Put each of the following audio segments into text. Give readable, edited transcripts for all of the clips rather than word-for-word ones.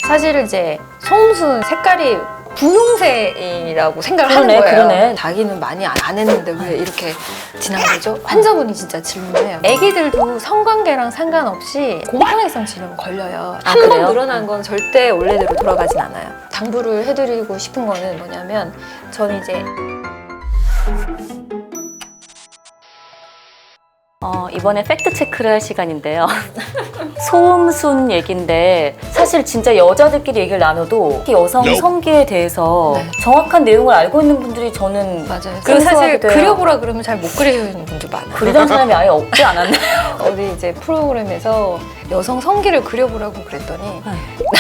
사실은 이제 소음순 색깔이 분홍색이라고 생각을 하는 거예요. 그러네. 자기는 많이 안 했는데 왜 이렇게 진한 거죠? 환자분이 진짜 질문해요. 애기들도 성관계랑 상관없이 공포증 질염 걸려요. 한 번 그래요? 늘어난 건 절대 원래대로 돌아가진 않아요. 당부를 해드리고 싶은 거는 뭐냐면 저는 이제 이번에 팩트 체크를 할 시간인데요. 소음순 얘기인데 사실 진짜 여자들끼리 얘기를 나눠도 여성 성기에 대해서 정확한 내용을 알고 있는 분들이 저는 맞아요. 그리고 사실 생소하기도 해요. 그려보라 그러면 잘 못 그리는 분들 많아요. 그리던 사람이 아예 없지 않았나요? 어디 이제 프로그램에서 여성 성기를 그려보라고 그랬더니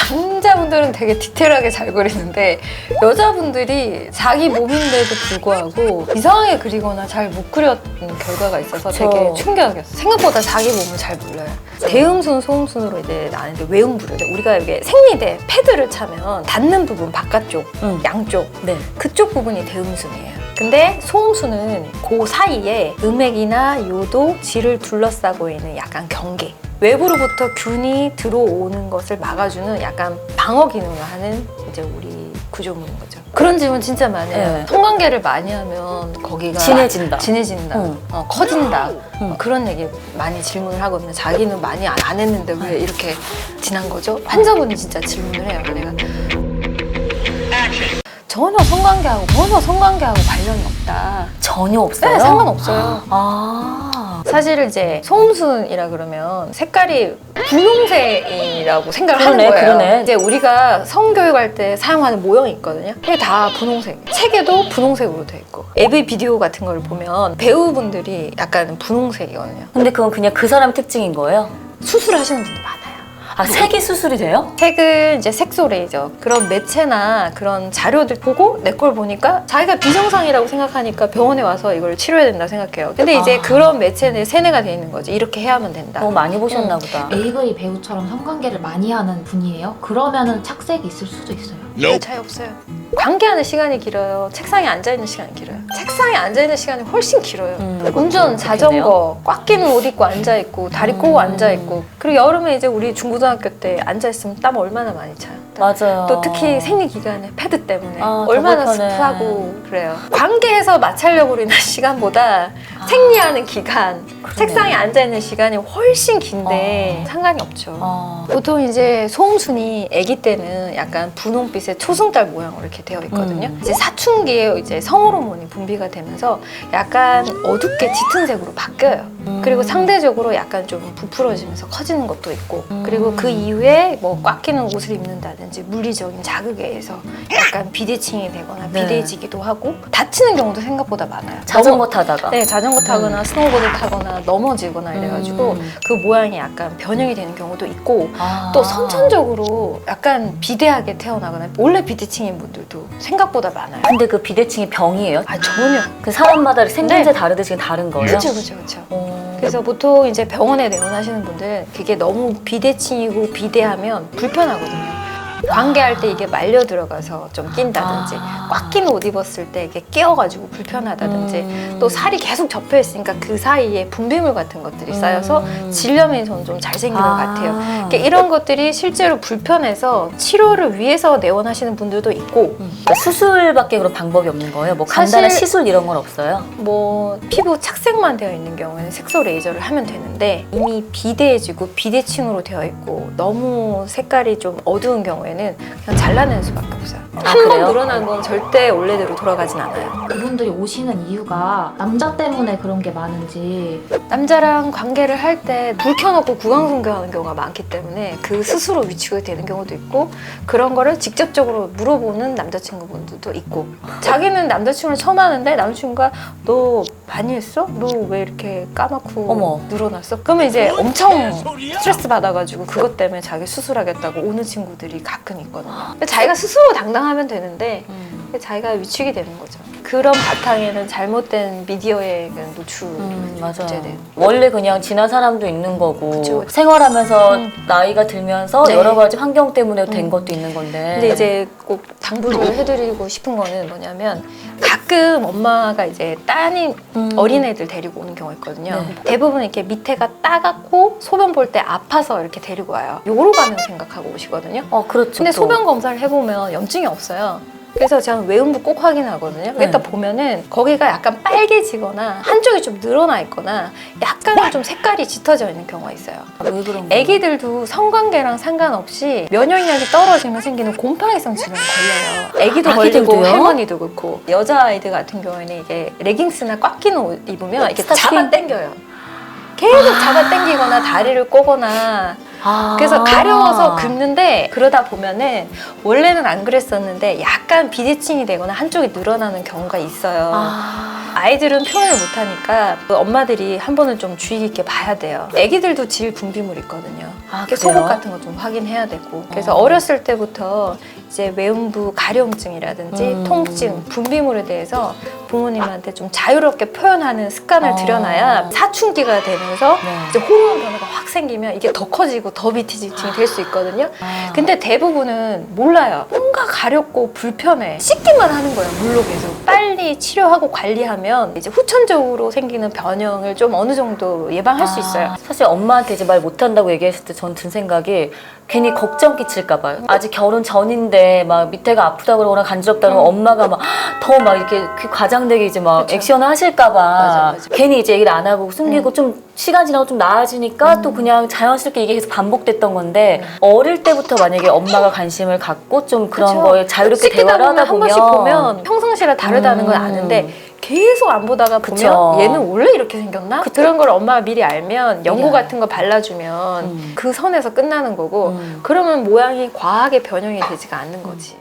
남자분들은 되게 디테일하게 잘 그리는데 여자분들이 자기 몸인데도 불구하고 이상하게 그리거나 잘 못 그렸는 결과가 있어서 되게 충격이었어요. 생각보다 자기 몸을 잘 몰라요. 대음순, 소음순으로 이제 나는데 외음부를 우리가 이게 생리대 패드를 차면 닿는 부분 바깥쪽, 양쪽 그쪽 부분이 대음순이에요. 근데 소음순은 그 사이에 음액이나 요도, 질을 둘러싸고 있는 약간 경계, 외부로부터 균이 들어오는 것을 막아주는 약간 방어 기능을 하는 이제 우리 구조물인 거죠. 그런 질문 진짜 많아요. 네. 성관계를 많이 하면 거기가 진해진다. 커진다. 그런 얘기 많이 질문을 하거든요. 자기는 많이 안 했는데 왜 이렇게 진한 거죠? 환자분이 진짜 질문을 해요. 내가 전혀 성관계하고 관련이 없다. 전혀 없어요? 네, 상관없어요. 사실은 이제 소음순이라 그러면 색깔이 분홍색이라고 생각을 하는 거예요. 그러네. 이제 우리가 성교육할 때 사용하는 모형이 있거든요. 그게 다 분홍색. 책에도 분홍색으로 돼 있고 AV 비디오 같은 걸 보면 배우분들이 약간 분홍색이거든요. 근데 그건 그냥 그 사람의 특징인 거예요? 수술하시는 분들 많아요. 색이 수술이 돼요? 색은 이제 색소 레이저 그런 매체나 그런 자료들 보고 내 걸 보니까 자기가 비정상이라고 생각하니까 병원에 와서 이걸 치료해야 된다 생각해요. 근데 이제 그런 매체에 세뇌가 돼 있는 거지. 이렇게 해야만 된다. 너무 많이 보셨나 보다. AV 배우처럼 성관계를 많이 하는 분이에요? 그러면은 착색이 있을 수도 있어요. 별 차이 없어요. 관계하는 시간이 길어요. 책상에 앉아있는 시간이 길어요. 책상에 앉아있는 시간이 훨씬 길어요. 운전, 자전거, 꽉 끼는 옷 입고 앉아있고 다리 꼬고 앉아있고 그리고 여름에 이제 우리 중고등학교 때 앉아있으면 땀 얼마나 많이 차요. 맞아요. 또 특히 생리 기간에 패드 때문에 더 얼마나 불편해. 습하고 그래요. 관계에서 마찰력으로 인한 시간보다 생리하는 기간, 책상에 앉아있는 시간이 훨씬 긴데 상관이 없죠. 보통 이제 소음순이 아기 때는 약간 분홍빛의 초승달 모양으로 이렇게 되어 있거든요. 이제 사춘기에 이제 성호르몬이 분비가 되면서 약간 어둡게 짙은 색으로 바뀌어요. 그리고 상대적으로 약간 좀 부풀어지면서 커지는 것도 있고 그리고 그 이후에 뭐 꽉 끼는 옷을 입는다든지 물리적인 자극에 의해서 약간 비대칭이 되거나 비대해지기도 하고 다치는 경우도 생각보다 많아요. 자전거 타다가. 네, 자전거 타거나 스노우보드 타거나 넘어지거나 이래가지고 그 모양이 약간 변형이 되는 경우도 있고 또 선천적으로 약간 비대하게 태어나거나 원래 비대칭인 분들도 생각보다 많아요. 근데 그 비대칭이 병이에요? 전혀. 그 사람마다 생김새 다르듯이 다른 거예요? 그렇죠. 그래서 보통 이제 병원에 내원하시는 분들은 그게 너무 비대칭이고 비대하면 불편하거든요. 관계할 때 이게 말려 들어가서 좀 낀다든지 꽉 낀 옷 입었을 때 이게 끼어가지고 불편하다든지 또 살이 계속 접혀 있으니까 그 사이에 분비물 같은 것들이 쌓여서 질염이 좀 잘생긴 것 같아요. 그러니까 이런 것들이 실제로 불편해서 치료를 위해서 내원하시는 분들도 있고 그러니까 수술밖에 그런 방법이 없는 거예요? 뭐 간단한 시술 이런 건 없어요? 뭐 피부 착색만 되어 있는 경우에는 색소 레이저를 하면 되는데 이미 비대해지고 비대칭으로 되어 있고 너무 색깔이 좀 어두운 경우에는 그냥 잘라내는 수밖에 없어요. 한 번 늘어난 건 절대 원래대로 돌아가진 않아요. 그분들이 오시는 이유가 남자 때문에 그런 게 많은지. 남자랑 관계를 할 때 불 켜놓고 구강순교하는 경우가 많기 때문에 그 스스로 위축이 되는 경우도 있고 그런 거를 직접적으로 물어보는 남자친구분들도 있고 자기는 남자친구를 처음 하는데 남자친구가 너 많이 했어? 너 왜 이렇게 까맣고 늘어났어? 그러면 이제 엄청 스트레스 받아가지고 그것 때문에 자기 수술하겠다고 오는 친구들이 가끔 있거든요. 근데 자기가 스스로 당당하면 되는데 자기가 위축이 되는 거죠. 그런 바탕에는 잘못된 미디어의 그 노출 맞아. 문제들. 원래 그냥 지난 사람도 있는 거고 그쵸. 생활하면서 나이가 들면서 네. 여러 가지 환경 때문에 된 것도 있는 건데. 근데 이제 꼭 당부를 해드리고 싶은 거는 뭐냐면 가끔 엄마가 이제 따님 어린애들 데리고 오는 경우가 있거든요. 네. 대부분 이렇게 밑에가 따갑고 소변 볼 때 아파서 이렇게 데리고 와요. 요로 가는 생각하고 오시거든요. 그렇죠. 근데 또. 소변 검사를 해보면 염증이 없어요. 그래서 저는 외음부 꼭 확인하거든요. 그러니까 보면은 거기가 약간 빨개지거나 한쪽이 좀 늘어나 있거나 약간 좀 색깔이 짙어져 있는 경우가 있어요. 왜 그런 거예요? 애기들도 성관계랑 상관없이 면역력이 떨어지면 생기는 곰팡이성 질환이 걸려요. 애기도 걸리고 아기들도요? 할머니도 그렇고 여자아이들 같은 경우에는 이게 레깅스나 꽉 끼는 옷 입으면 이렇게 스타킹? 잡아당겨요. 계속 잡아당기거나 다리를 꼬거나 그래서 아. 가려워서 긁는데 그러다 보면은 원래는 안 그랬었는데 약간 비대칭이 되거나 한쪽이 늘어나는 경우가 있어요. 아이들은 표현을 못하니까 그 엄마들이 한 번은 좀 주의 깊게 봐야 돼요. 애기들도 질 분비물 있거든요. 이렇게 그래요? 속옷 같은 거 좀 확인해야 되고. 그래서 어렸을 때부터 이제 외음부 가려움증이라든지 통증, 분비물에 대해서 부모님한테 좀 자유롭게 표현하는 습관을 들여놔야 사춘기가 되면서 네. 이제 호르몬 변화가 확 생기면 이게 더 커지고 더 비대칭이 될 수 있거든요. 근데 대부분은 몰라요. 뭔가 가렵고 불편해. 씻기만 하는 거예요, 물로 계속. 빨리 치료하고 관리하면 이제 후천적으로 생기는 변형을 좀 어느 정도 예방할 수 있어요. 사실 엄마한테 이제 말 못한다고 얘기했을 때 전 든 생각이 괜히 걱정 끼칠까 봐요. 아직 결혼 전인데 막 밑에가 아프다 그러거나 간지럽다 그러면 엄마가 막 더 막 이렇게 그 과장되게 이제 막 그쵸. 액션을 하실까 봐 맞아. 괜히 이제 얘기를 안 하고 숨기고 좀 시간 지나고 좀 나아지니까 또 그냥 자연스럽게 이게 계속 반복됐던 건데 어릴 때부터 만약에 엄마가 관심을 갖고 좀 그런 그쵸. 거에 자유롭게 씻기다 대화를 보면 하다 한 번씩 보면 평상시랑 다르다는 건 아는데 계속 안 보다가 그쵸. 보면 얘는 원래 이렇게 생겼나? 그런 걸 엄마가 미리 알면 연고 미리 같은 거 발라주면 그 선에서 끝나는 거고 그러면 모양이 과하게 변형이 되지가 않는 거지.